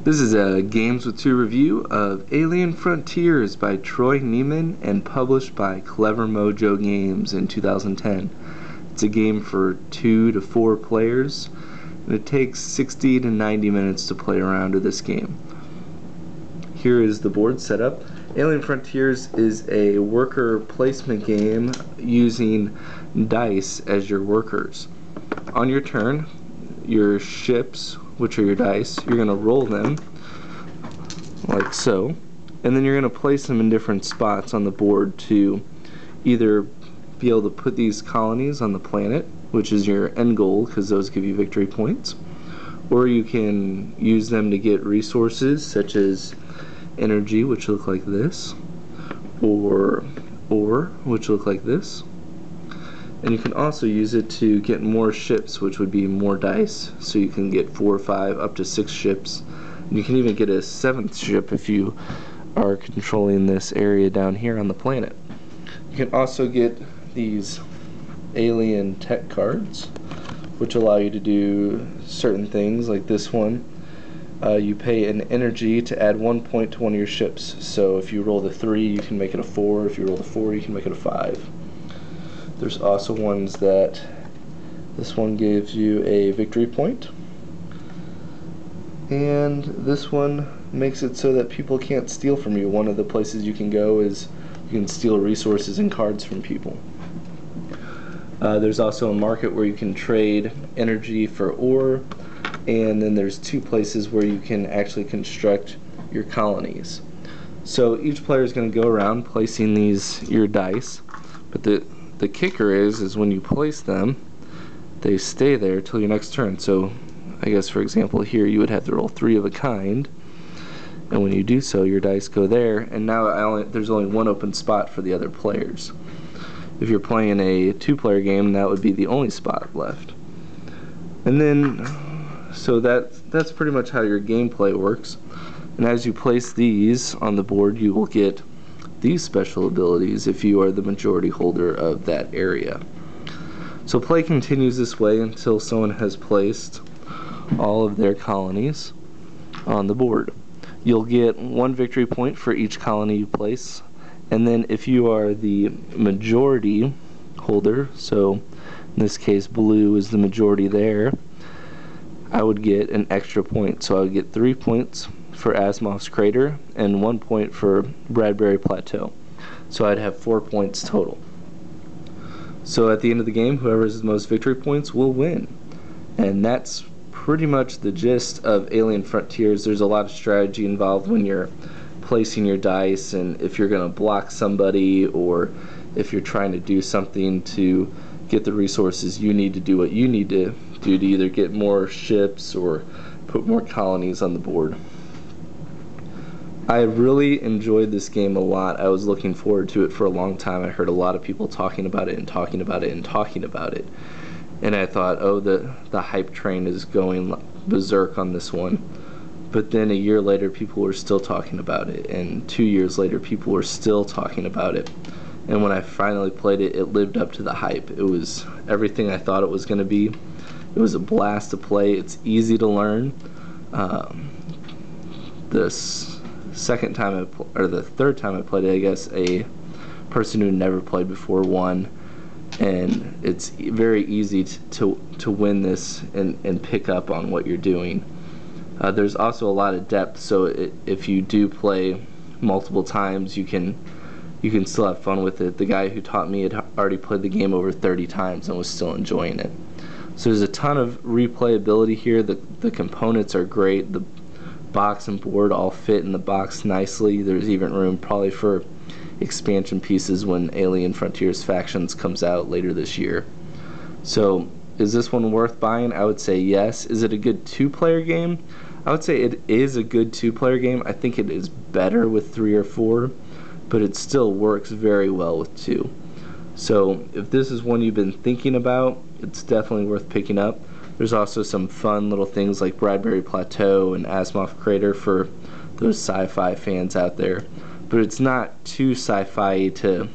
This is a Games with 2 review of Alien Frontiers by Troy Neiman and published by Clever Mojo Games in 2010. It's a game for 2 to 4 players, and it takes 60 to 90 minutes to play around with this game. Here is the board setup. Alien Frontiers is a worker placement game using dice as your workers. On your turn, your ships, which are your dice, you're going to roll them like so, and then you're going to place them in different spots on the board to either be able to put these colonies on the planet, which is your end goal because those give you victory points, or you can use them to get resources such as energy, which look like this, or ore, which look like this. And you can also use it to get more ships, which would be more dice, so you can get 4 or 5 up to 6 ships. And you can even get a 7th ship if you are controlling this area down here on the planet. You can also get these alien tech cards, which allow you to do certain things, like this one. You pay an energy to add 1 point to one of your ships. So if you roll the 3, you can make it a 4. If you roll the 4, you can make it a 5. There's also ones that this one gives you a victory point, and this one makes it so that people can't steal from you. One of the places you can go is you can steal resources and cards from people. There's also a market where you can trade energy for ore, and then there's 2 places where you can actually construct your colonies. So each player is going to go around placing your dice, but the kicker is when you place them, they stay there till your next turn. So I guess, for example, here you would have to roll 3 of a kind, and when you do so, your dice go there, and now there's only 1 open spot for the other players. If you're playing a 2-player game, that would be the only spot left. And then, so that's pretty much how your gameplay works. And as you place these on the board, you will get these special abilities if you are the majority holder of that area. So play continues this way until someone has placed all of their colonies on the board. You'll get 1 victory point for each colony you place, and then if you are the majority holder, so in this case blue is the majority there, I would get an extra point. So I would get 3 points for Asimov's Crater and 1 point for Bradbury Plateau. So I'd have 4 points total. So at the end of the game, whoever has the most victory points will win. And that's pretty much the gist of Alien Frontiers. There's a lot of strategy involved when you're placing your dice, and if you're going to block somebody, or if you're trying to do something to get the resources, you need to do what you need to do to either get more ships or put more colonies on the board. I really enjoyed this game a lot. I was looking forward to it for a long time. I heard a lot of people talking about it and talking about it and talking about it. And I thought, oh, the hype train is going berserk on this one. But then a year later, people were still talking about it. And 2 years later, people were still talking about it. And when I finally played it, it lived up to the hype. It was everything I thought it was going to be. It was a blast to play. It's easy to learn. The third time I played it, I guess a person who never played before won, and it's very easy to win this and pick up on what you're doing. There's also a lot of depth, so if you do play multiple times, you can still have fun with it. The guy who taught me had already played the game over 30 times and was still enjoying it. So there's a ton of replayability here. The components are great. The box and board all fit in the box nicely. There's even room probably for expansion pieces when Alien Frontiers Factions comes out later this year. So is this one worth buying? I would say yes. Is it a good 2-player game? I would say it is a good 2-player game. I think it is better with 3 or 4, but it still works very well with 2. So if this is one you've been thinking about, it's definitely worth picking up. There's also some fun little things like Bradbury Plateau and Asimov's Crater for those sci-fi fans out there. But it's not too sci-fi to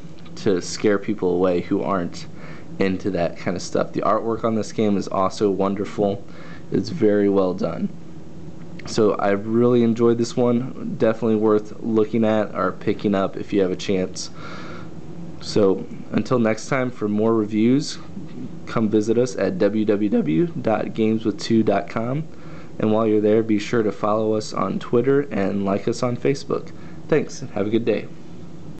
scare people away who aren't into that kind of stuff. The artwork on this game is also wonderful. It's very well done. So I really enjoyed this one. Definitely worth looking at or picking up if you have a chance. So until next time, for more reviews, come visit us at www.gameswith2.com. And while you're there, be sure to follow us on Twitter and like us on Facebook. Thanks, and have a good day.